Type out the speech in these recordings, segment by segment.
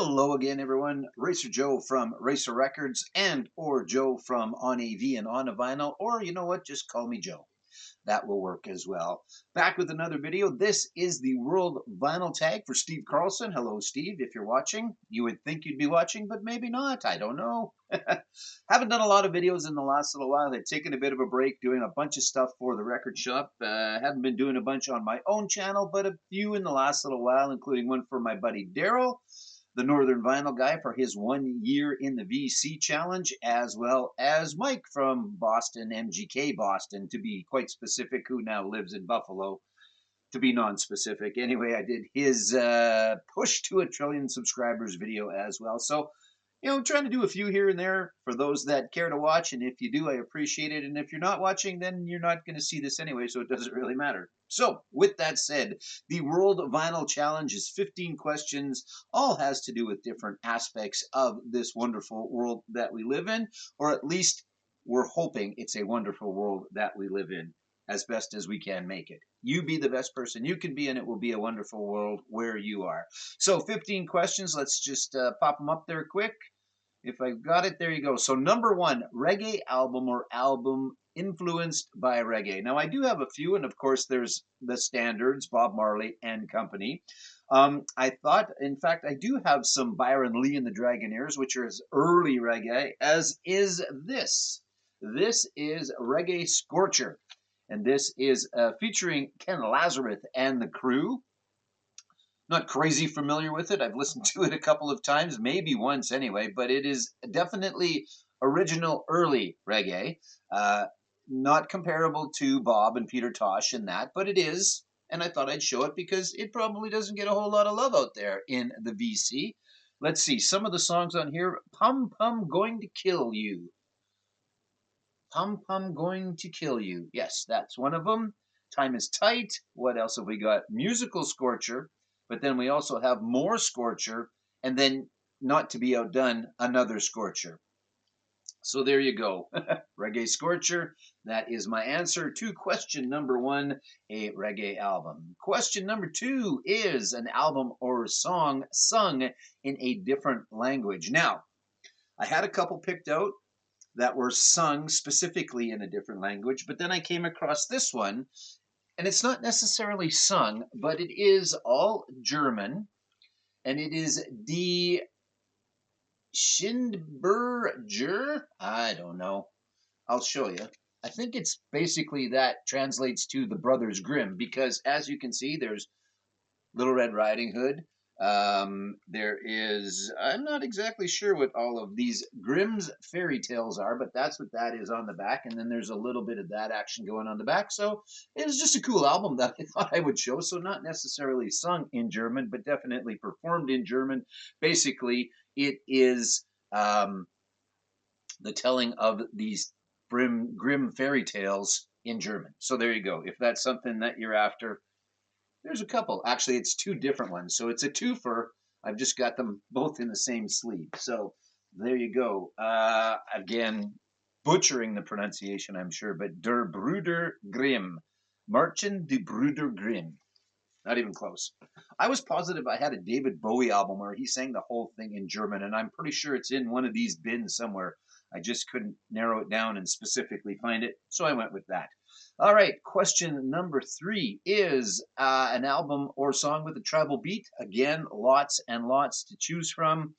Hello again, everyone. Racer Joe from Racer Records and or Joe from On AV and On a Vinyl, or you know what, just call me Joe. That will work as well. Back with another video. This is the World Vinyl Tag for Steve Carlson. Hello, Steve. If you're watching, you would think you'd be watching, but maybe not. I don't know. Haven't done a lot of videos in the last little while. I've taken a bit of a break doing a bunch of stuff for the record shop. Haven't been doing a bunch on my own channel, but a few in the last little while, including one for my buddy Darrel, the Northern Vinyl guy, for his 1 year in the VC challenge, as well as Mike from Boston, MGK Boston, to be quite specific, who now lives in Buffalo, to be non-specific. Anyway, I did his push to 1 trillion subscribers video as well. So, trying to do a few here and there for those that care to watch. And if you do, I appreciate it. And if you're not watching, then you're not going to see this anyway, so it doesn't really matter. So, with that said, the World Vinyl Challenge is 15 questions. All has to do with different aspects of this wonderful world that we live in, or at least we're hoping it's a wonderful world that we live in as best as we can make it. You be the best person you can be, and it will be a wonderful world where you are. So 15 questions. Let's just pop them up there quick. If I've got it, there you go. So number 1, reggae album or album influenced by reggae. Now, I do have a few, and of course, there's the standards, Bob Marley and company. I thought, in fact, I do have some Byron Lee and the Dragonaires, which are as early reggae, as is this. This is Reggae Scorcher. And this is featuring Ken Lazarus and the crew. Not crazy familiar with it. I've listened to it a couple of times, maybe once anyway, but it is definitely original early reggae. Not comparable to Bob and Peter Tosh and that, but it is. And I thought I'd show it because it probably doesn't get a whole lot of love out there in the VC. Let's see, some of the songs on here. Pum Pum Going to Kill You. Pum Pum Going to Kill You. Yes, that's one of them. Time is Tight. What else have we got? Musical Scorcher. But then we also have more Scorcher. And then, not to be outdone, another Scorcher. So there you go. Reggae Scorcher. That is my answer to question number 1, a reggae album. Question number 2 is an album or song sung in a different language. Now, I had a couple picked out that were sung specifically in a different language, but then I came across this one, and it's not necessarily sung, but it is all German, and it is Die Schindberger. I don't know. I'll show you. I think it's basically that translates to the Brothers Grimm, because as you can see, there's Little Red Riding Hood. There is, I'm not exactly sure what all of these Grimm's fairy tales are, but that's what that is on the back. And then there's a little bit of that action going on the back. So it was just a cool album that I thought I would show. So not necessarily sung in German, but definitely performed in German. Basically, it is the telling of these Grimm fairy tales in German. So there you go. If that's something that you're after, there's a couple. Actually, it's 2 different ones. So it's a twofer. I've just got them both in the same sleeve. So there you go. Again, butchering the pronunciation, I'm sure, but Der Bruder Grimm. Martin de Bruder Grimm. Not even close. I was positive I had a David Bowie album where he sang the whole thing in German, and I'm pretty sure it's in one of these bins somewhere. I just couldn't narrow it down and specifically find it, so I went with that. All right, question number 3 is an album or song with a tribal beat. Again, lots and lots to choose from.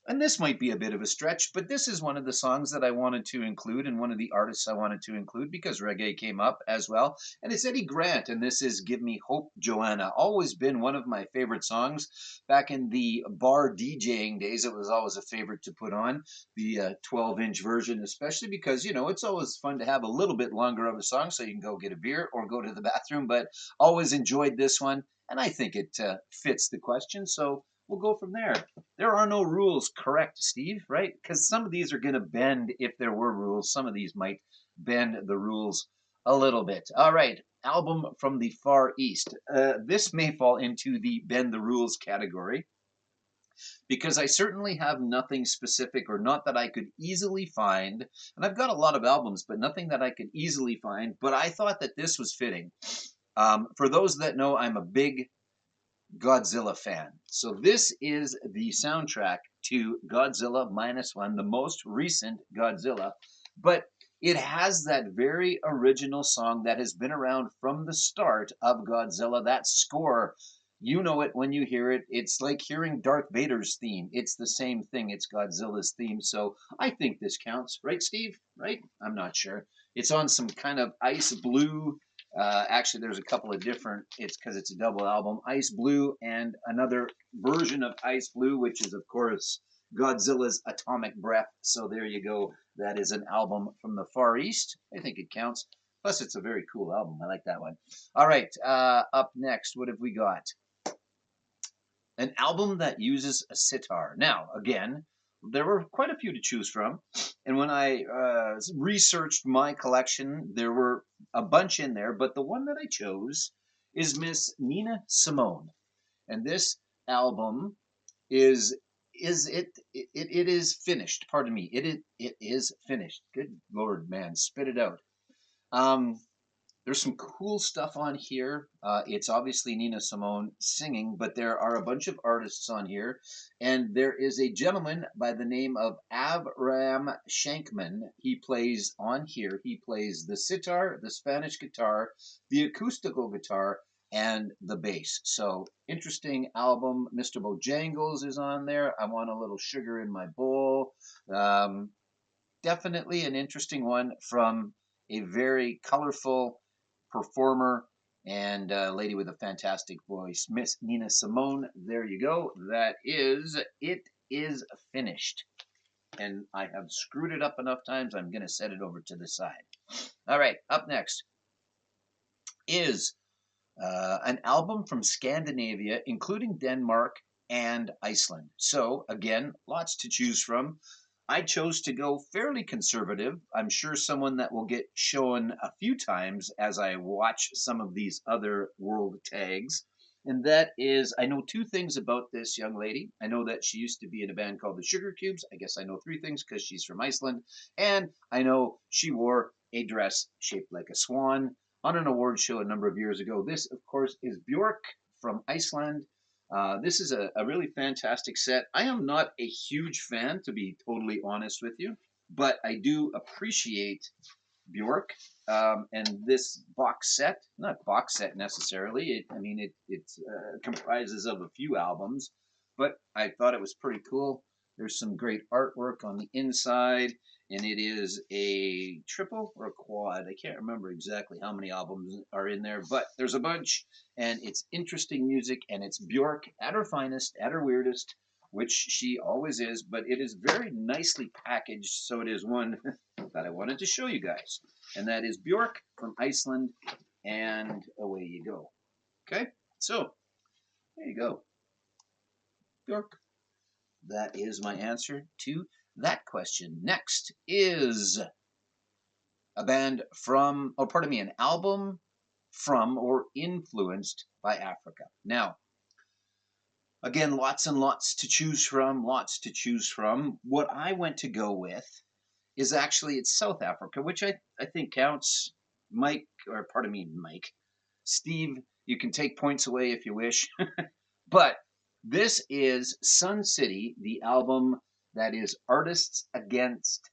And this might be a bit of a stretch, but this is one of the songs that I wanted to include and one of the artists I wanted to include because reggae came up as well. And it's Eddie Grant, and this is Give Me Hope, Joanna. Always been one of my favorite songs. Back in the bar DJing days, it was always a favorite to put on, the 12-inch version, especially because, it's always fun to have a little bit longer of a song so you can go get a beer or go to the bathroom, but always enjoyed this one, and I think it fits the question, so we'll go from there. There are no rules, correct, Steve, right? Because some of these are going to bend if there were rules. Some of these might bend the rules a little bit. All right, album from the Far East. This may fall into the bend the rules category because I certainly have nothing specific or not that I could easily find. And I've got a lot of albums, but nothing that I could easily find. But I thought that this was fitting. For those that know, I'm a big Godzilla fan. So this is the soundtrack to Godzilla Minus One, the most recent Godzilla. But it has that very original song that has been around from the start of Godzilla. That score, you know it when you hear it. It's like hearing Darth Vader's theme. It's the same thing. It's Godzilla's theme. So I think this counts. Right, Steve? Right? I'm not sure. It's on some kind of ice blue. Actually, there's a couple of different. It's because it's a double album: Ice Blue and another version of Ice Blue, which is, of course, Godzilla's Atomic Breath. So there you go. That is an album from the Far East. I think it counts. Plus, it's a very cool album. I like that one. All right. Up next, what have we got? An album that uses a sitar. Now, again, there were quite a few to choose from. And when I researched my collection, there were a bunch in there, but the one that I chose is Miss Nina Simone. And this album is it is finished. Pardon me. It is finished. Good Lord, man, spit it out. Um, there's some cool stuff on here. It's obviously Nina Simone singing, but there are a bunch of artists on here. And there is a gentleman by the name of Avram Shankman. He plays on here. He plays the sitar, the Spanish guitar, the acoustical guitar, and the bass. So interesting album. Mr. Bojangles is on there. I want a little sugar in my bowl. Definitely an interesting one from a very colorful performer and a lady with a fantastic voice, Miss Nina Simone. There you go. That is It Is Finished. And I have screwed it up enough times, I'm going to set it over to the side. All right, up next is an album from Scandinavia, including Denmark and Iceland. So, again, lots to choose from. I chose to go fairly conservative. I'm sure someone that will get shown a few times as I watch some of these other world tags. And that is, I know two things about this young lady. I know that she used to be in a band called the Sugar Cubes. I guess I know three things because she's from Iceland. And I know she wore a dress shaped like a swan on an award show a number of years ago. This, of course, is Bjork from Iceland. This is a really fantastic set. I am not a huge fan, to be totally honest with you, but I do appreciate Bjork. And this box set, not box set necessarily, it comprises of a few albums, but I thought it was pretty cool. There's some great artwork on the inside, and it is a triple or a quad. I can't remember exactly how many albums are in there, but there's a bunch, and it's interesting music, and it's Bjork at her finest, at her weirdest, which she always is, but it is very nicely packaged, so it is one that I wanted to show you guys. And that is Bjork from Iceland, and away you go. Okay, so there you go. Bjork. That is my answer to that question. Next is a band from, oh, pardon me, an album from or influenced by Africa. Now, again, lots and lots to choose from, lots to choose from. What I went to go with is actually it's South Africa, which I think counts. Mike, or pardon me, Mike. Steve, you can take points away if you wish. But this is Sun City, the album that is Artists Against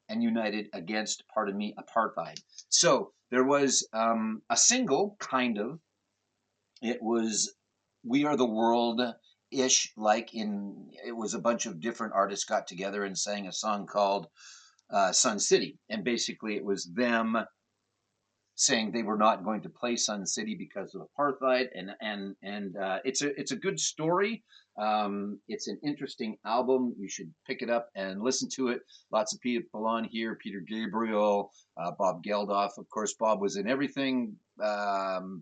and United Against, pardon me, Apartheid. So there was a single, kind of. It was We Are the World ish, like in, it was a bunch of different artists got together and sang a song called Sun City. And basically it was them saying they were not going to play Sun City because of apartheid, and it's a good story. It's an interesting album. You should pick it up and listen to it. Lots of people on here: Peter Gabriel, Bob Geldof. Of course, Bob was in everything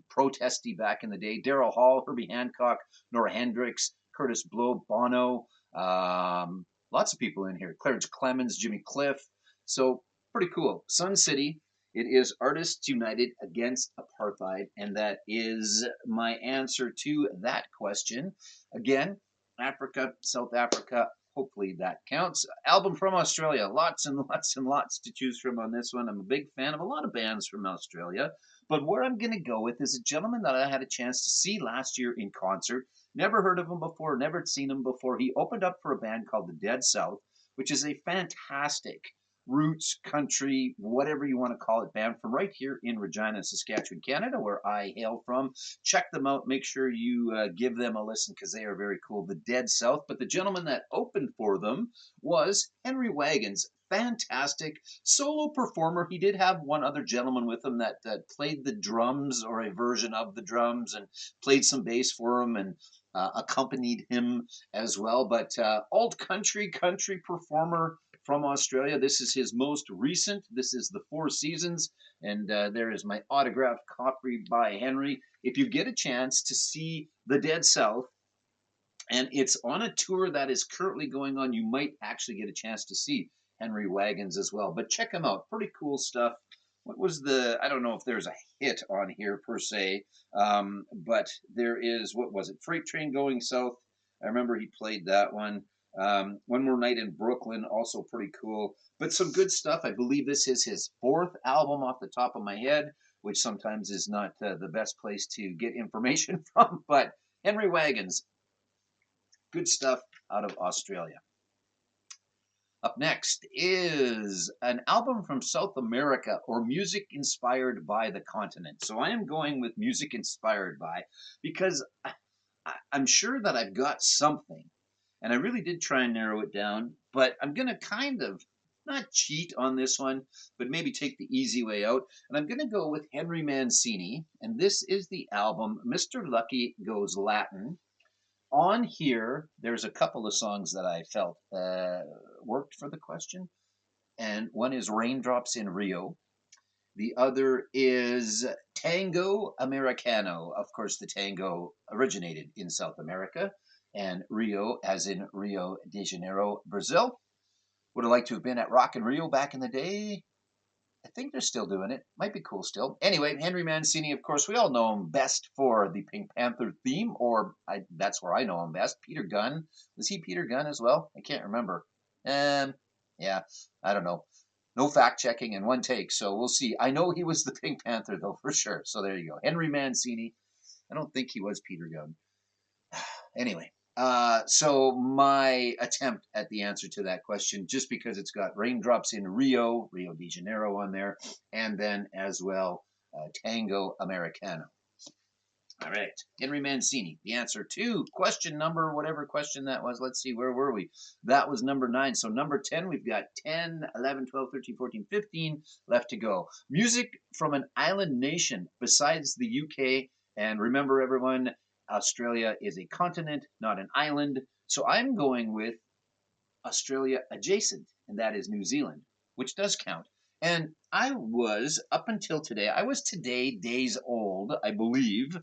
protesty back in the day. Darrel Hall, Herbie Hancock, Nora Hendricks, Curtis Blow, Bono. Lots of people in here. Clarence Clemens, Jimmy Cliff. So pretty cool. Sun City. It is Artists United Against Apartheid, and that is my answer to that question. Again, Africa, South Africa, hopefully that counts. Album from Australia, lots and lots and lots to choose from on this one. I'm a big fan of a lot of bands from Australia, but where I'm going to go with is a gentleman that I had a chance to see last year in concert. Never heard of him before, never seen him before. He opened up for a band called the Dead South, which is a fantastic roots, country, whatever you want to call it, band from right here in Regina, Saskatchewan, Canada, where I hail from. Check them out. Make sure you give them a listen because they are very cool. The Dead South. But the gentleman that opened for them was Henry Wagons. Fantastic solo performer. He did have one other gentleman with him that played the drums or a version of the drums and played some bass for him and accompanied him as well. But old country performer from Australia. This is his most recent. This is the Four Seasons, and there is my autographed copy by Henry. If you get a chance to see the Dead South, and it's on a tour that is currently going on, you might actually get a chance to see Henry Wagons as well. But check him out. Pretty cool stuff. What was I don't know if there's a hit on here per se, but there is, what was it? Freight Train Going South. I remember he played that one. One More Night in Brooklyn, also pretty cool. But some good stuff. I believe this is his fourth album off the top of my head, which sometimes is not the best place to get information from. But Henry Wagons, good stuff out of Australia. Up next is an album from South America, or music inspired by the continent. So I am going with music inspired by, because I'm sure that I've got something, and I really did try and narrow it down, but I'm going to kind of not cheat on this one, but maybe take the easy way out. And I'm going to go with Henry Mancini, and this is the album Mr. Lucky Goes Latin. On here, there's a couple of songs that I felt worked for the question, and one is Raindrops in Rio. The other is Tango Americano. Of course, the tango originated in South America, and Rio, as in Rio de Janeiro, Brazil. Would have liked to have been at Rock in Rio back in the day. I think they're still doing it. Might be cool still. Anyway, Henry Mancini, of course, we all know him best for the Pink Panther theme, or that's where I know him best. Peter Gunn. Was he Peter Gunn as well? I can't remember. Yeah, I don't know. No fact checking in one take, so we'll see. I know he was the Pink Panther, though, for sure. So there you go. Henry Mancini. I don't think he was Peter Gunn. Anyway, so my attempt at the answer to that question, just because it's got Raindrops in Rio, Rio de Janeiro on there, and then as well Tango Americano. All right, Henry Mancini, the answer to question number, whatever question that was. Let's see, where were we? That was number 9. So number 10, we've got 10, 11, 12, 13, 14, 15 left to go. Music from an island nation besides the UK. And remember, everyone, Australia is a continent, not an island. So I'm going with Australia adjacent, and that is New Zealand, which does count. And I was, up until today, I was today days old, I believe,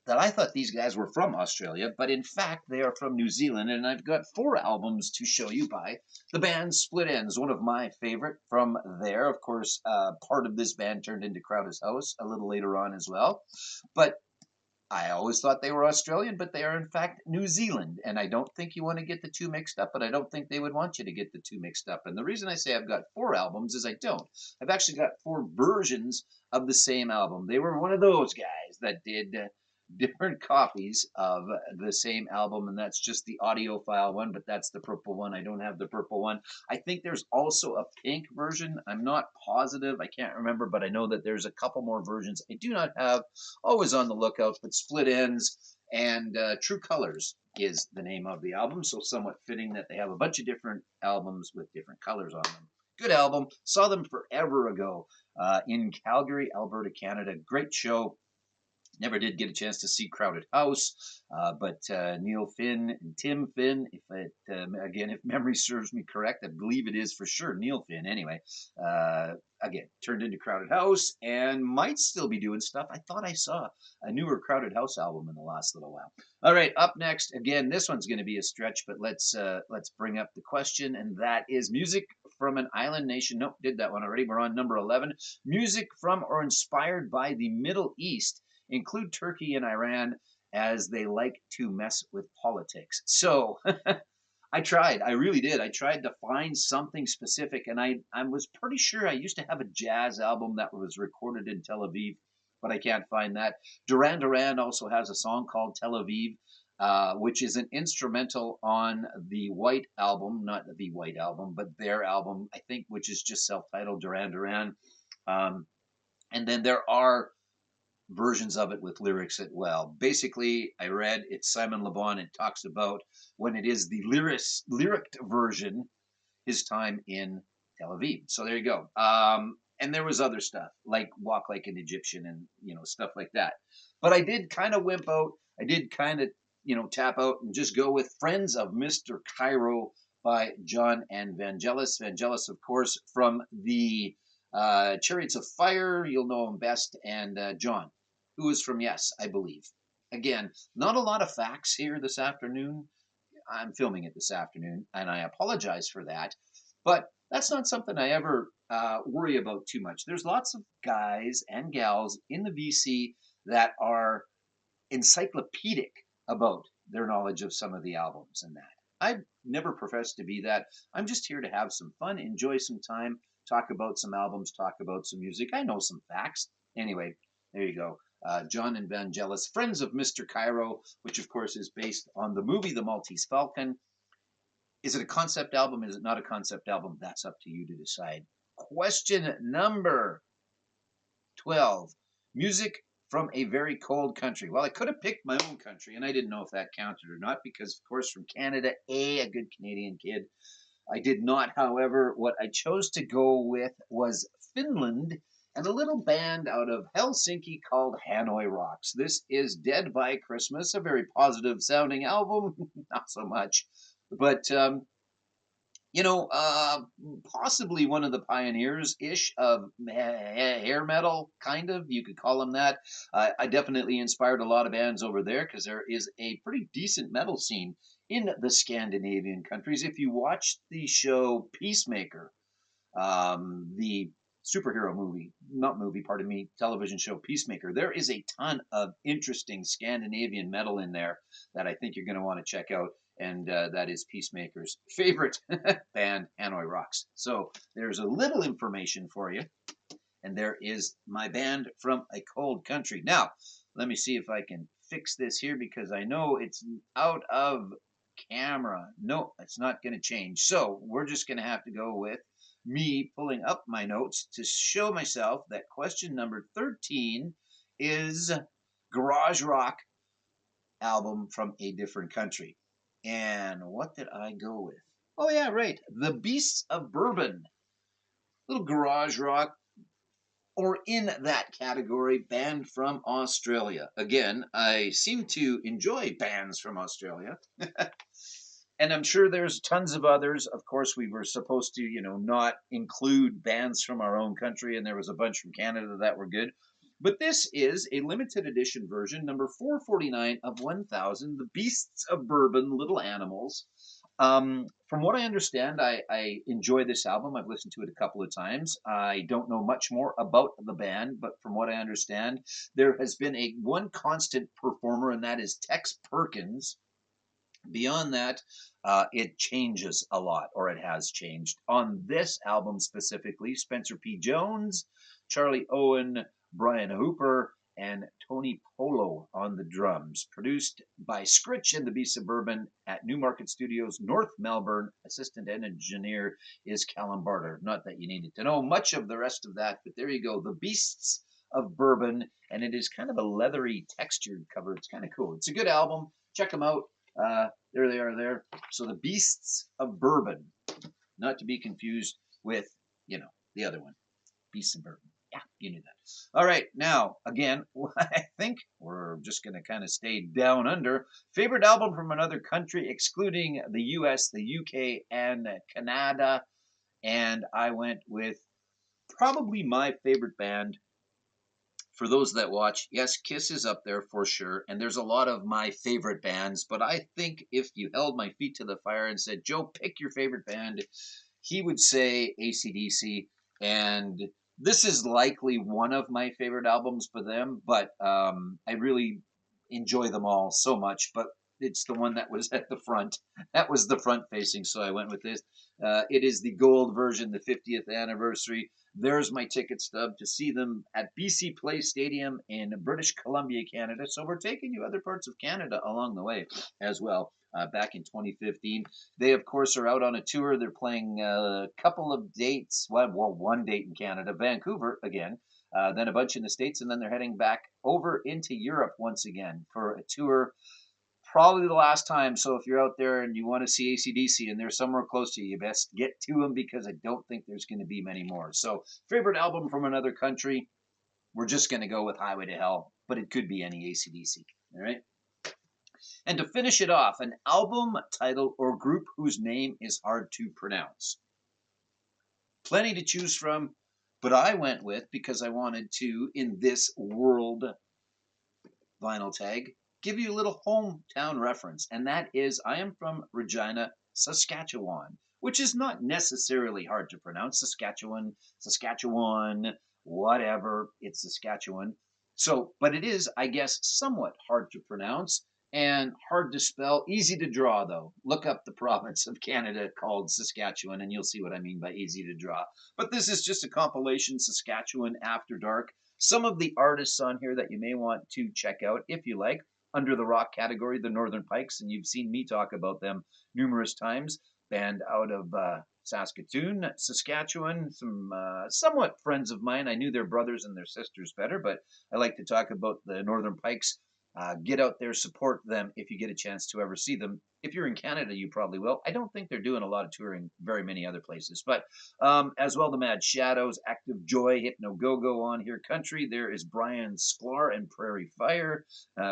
that I thought these guys were from Australia, but in fact they are from New Zealand, and I've got 4 albums to show you by the band Split Enz, one of my favorite from there. Of course, part of this band turned into Crowded House a little later on as well, but I always thought they were Australian, but they are in fact New Zealand, and I don't think you want to get the two mixed up, but I don't think they would want you to get the two mixed up. And the reason I say I've got 4 albums is I don't. I've actually got 4 versions of the same album. They were one of those guys that did different copies of the same album, and that's just the audiophile one, but that's the purple one. I don't have the purple one. I think there's also a pink version. I'm not positive. I can't remember, but I know that there's a couple more versions I do not have. Always on the lookout. But Split Enz and True Colors is the name of the album, so somewhat fitting that they have a bunch of different albums with different colors on them. Good album. Saw them forever ago in Calgary, Alberta, Canada. Great show. Never did get a chance to see Crowded House, but Neil Finn and Tim Finn, again, if memory serves me correct, I believe it is for sure Neil Finn anyway, again, turned into Crowded House and might still be doing stuff. I thought I saw a newer Crowded House album in the last little while. All right, up next, again, this one's going to be a stretch, but let's bring up the question, and that is music from an island nation. Nope, did that one already. We're on number 11. Music from or inspired by the Middle East. Include Turkey and Iran, as they like to mess with politics. So I tried. I really did. I tried to find something specific, and I was pretty sure I used to have a jazz album that was recorded in Tel Aviv, but I can't find that. Duran Duran also has a song called Tel Aviv. which is an instrumental on the White Album, not the White Album, but their album, I think, which is just self-titled Duran Duran. Um, and then there are versions of it with lyrics as well. Basically, I read it's Simon Le Bon. It talks about when it is the lyric version, his time in Tel Aviv. So there you go. And there was other stuff like Walk Like an Egyptian and stuff like that. But I did kind of wimp out. I did kind of tap out and just go with Friends of Mr. Cairo by John and Vangelis. Vangelis, of course, from the Chariots of Fire. You'll know him best. And John, who is from Yes, I believe. Again, not a lot of facts here this afternoon. I'm filming it this afternoon, and I apologize for that. But that's not something I ever worry about too much. There's lots of guys and gals in the VC that are encyclopedic about their knowledge of some of the albums and that. I've never professed to be that. I'm just here to have some fun, enjoy some time, talk about some albums, talk about some music. I know some facts. Anyway, there you go. John and Vangelis, Friends of Mr. Cairo, which of course is based on the movie The Maltese Falcon. Is it a concept album? Is it not a concept album? That's up to you to decide. Question number 12. Music from a very cold country. Well, I could have picked my own country, and I didn't know if that counted or not because, of course, from Canada, a good Canadian kid. I did not, however. What I chose to go with was Finland and a little band out of Helsinki called Hanoi Rocks. This is Dead by Christmas, a very positive sounding album. Not so much. But possibly one of the pioneers-ish of hair metal, kind of. You could call them that. I definitely inspired a lot of bands over there because there is a pretty decent metal scene in the Scandinavian countries. If you watch the show Peacemaker, the superhero movie, not movie, pardon me, television show Peacemaker, there is a ton of interesting Scandinavian metal in there that I think you're going to want to check out. And that is Peacemaker's favorite band, Hanoi Rocks. So there's a little information for you. And there is my band from a cold country. Now, let me see if I can fix this here because I know it's out of camera. No, it's not going to change. So we're just going to have to go with me pulling up my notes to show myself that question number 13 is garage rock album from a different country. And what did I go with? Oh, yeah, right. The Beasts of Bourbon. Little garage rock, or in that category, band from Australia. Again, I seem to enjoy bands from Australia. And I'm sure there's tons of others. Of course, we were supposed to, not include bands from our own country, and there was a bunch from Canada that were good. But this is a limited edition version, number 449 of 1000, The Beasts of Bourbon, Little Animals. From what I understand, I enjoy this album. I've listened to it a couple of times. I don't know much more about the band, but from what I understand, there has been one constant performer, and that is Tex Perkins. Beyond that, it changes a lot, or it has changed. On this album specifically, Spencer P. Jones, Charlie Owen, Brian Hooper, and Tony Polo on the drums. Produced by Scritch and the Beasts of Bourbon at Newmarket Studios, North Melbourne. Assistant engineer is Callum Barter. Not that you needed to know much of the rest of that, but there you go. The Beasts of Bourbon, and it is kind of a leathery textured cover. It's kind of cool. It's a good album. Check them out. There they are there. So the Beasts of Bourbon, not to be confused with, the other one, Beasts of Bourbon. Yeah, you knew that. All right, now, again, I think we're just going to kind of stay down under. Favorite album from another country, excluding the US, the UK, and Canada. And I went with probably my favorite band. For those that watch, yes, Kiss is up there for sure. And there's a lot of my favorite bands. But I think if you held my feet to the fire and said, Joe, pick your favorite band, he would say AC/DC. And this is likely one of my favorite albums for them. But I really enjoy them all so much. But it's the one that was at the front. That was the front facing, so I went with this. It is the gold version, the 50th anniversary. There's my ticket stub to see them at BC Place Stadium in British Columbia, Canada. So we're taking you other parts of Canada along the way as well. Back in 2015, they of course are out on a tour. They're playing a couple of dates. Well, one date in Canada, Vancouver again, then a bunch in the States, and then they're heading back over into Europe once again for a tour. Probably the last time. So if you're out there and you want to see AC/DC and they're somewhere close to you, you best get to them because I don't think there's going to be many more. So favorite album from another country, we're just going to go with Highway to Hell, but it could be any AC/DC. All right. And to finish it off, an album, title, or group whose name is hard to pronounce. Plenty to choose from, but I went with, because I wanted to, in this world vinyl tag, give you a little hometown reference, and that is I am from Regina, Saskatchewan, which is not necessarily hard to pronounce. Saskatchewan, whatever, it's Saskatchewan. So, but it is, I guess, somewhat hard to pronounce and hard to spell. Easy to draw, though. Look up the province of Canada called Saskatchewan, and you'll see what I mean by easy to draw. But this is just a compilation, Saskatchewan After Dark. Some of the artists on here that you may want to check out if you like, under the rock category, the Northern Pikes, and you've seen me talk about them numerous times. Band out of Saskatoon, Saskatchewan, some somewhat friends of mine. I knew their brothers and their sisters better, but I like to talk about the Northern Pikes. Get out there, support them if you get a chance to ever see them. If you're in Canada, you probably will. I don't think they're doing a lot of touring very many other places. But as well, the Mad Shadows, Active Joy, Hypno Go-Go on here country. There is Brian Sklar and Prairie Fire.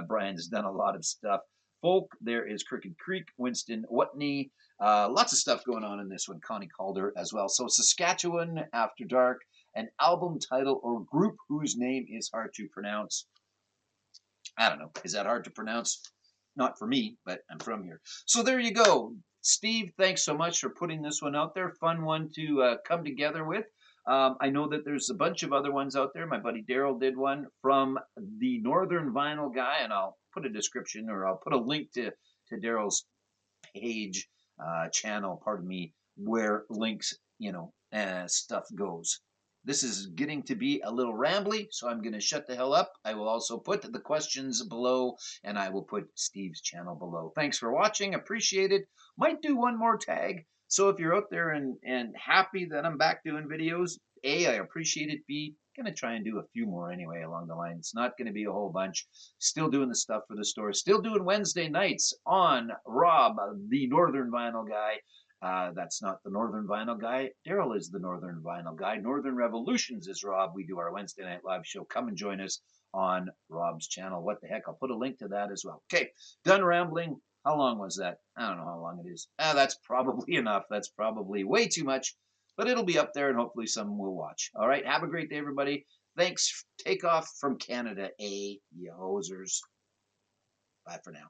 Brian has done a lot of stuff. Folk, there is Crooked Creek, Winston Whitney. Lots of stuff going on in this one. Connie Calder as well. So Saskatchewan After Dark, an album title or group whose name is hard to pronounce. I don't know. Is that hard to pronounce? Not for me, but I'm from here. So there you go. Steve, thanks so much for putting this one out there. Fun one to come together with. I know that there's a bunch of other ones out there. My buddy Darrel did one from the Northern Vinyl Guy, and I'll put a description or I'll put a link to Darrel's page, channel, pardon me, where links, stuff goes. This is getting to be a little rambly, so I'm going to shut the hell up. I will also put the questions below, and I will put Steve's channel below. Thanks for watching. Appreciate it. Might do one more tag. So if you're out there and happy that I'm back doing videos, A, I appreciate it. B, going to try and do a few more anyway along the line. It's not going to be a whole bunch. Still doing the stuff for the store. Still doing Wednesday nights on Rob, the Northern Vinyl Guy. That's not the Northern Vinyl Guy. Darrel is the Northern Vinyl Guy. Northern Revolutions is Rob. We do our Wednesday night live show. Come and join us on Rob's channel. What the heck? I'll put a link to that as well. Okay, done rambling. How long was that? I don't know how long it is. That's probably enough. That's probably way too much, but it'll be up there and hopefully someone will watch. All right, have a great day, everybody. Thanks. Take off from Canada, you hosers. Bye for now.